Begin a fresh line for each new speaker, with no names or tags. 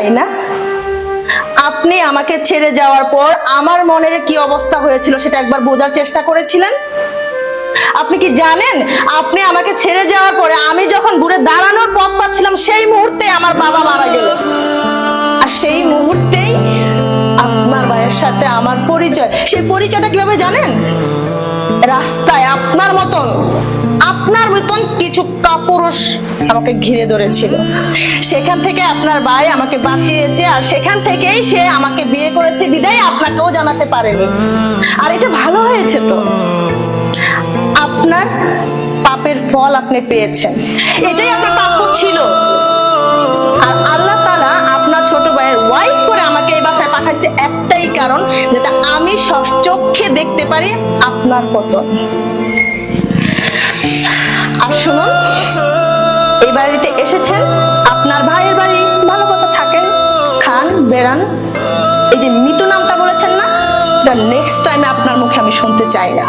তাই না? আপনি আমাকে ছেড়ে যাওয়ার পর আমার মনের কি অবস্থা হয়েছিল সেটা একবার বোঝার চেষ্টা করেছিলেন? আপনি কি জানেন, আপনি আমাকে ছেড়ে যাওয়ার পরে আমি যখন ঘুরে দাঁড়ানোর পথ পাচ্ছিলাম সেই মুহূর্তে আমার বাবা মারা গেল। আর সেই মুহূর্তেই আপনার ভাইয়ের সাথে আমার পরিচয়। সেই পরিচয়টা কিভাবে জানেন? রাস্তায় আপনার মতন কিছু কাপুরুষ আমাকে ঘিরে ধরেছিল। সেখান থেকে আপনার ভাই আমাকে বাঁচিয়েছে, আর সেখান থেকেই সে আমাকে বিয়ে করেছে বিদায় আপনাকেও জানাতে পারেনি। আর এটা ভালো হয়েছে তো, আপনার পাপের ফল আপনি পেয়েছেন, এটাই আপনার প্রাপ্য ছিল। আর আল্লাহ তাআলা আপনার ছোট ভাইয়ের ওয়াইফ করে আমাকে এই বাসায় পাঠাইছে একটাই কারণ, যেটা আমি চোখে দেখতে পারি আপনার পতন। আর শুনুন, এই বাড়িতে এসেছেন, আপনার ভাইয়ের বাড়ি, ভালো কথা, থাকেন, খান, বেড়ান। এই যে মিতু নামটা বলেছেন না, নেক্সট টাইমে আপনার মুখে আমি শুনতে চাই না।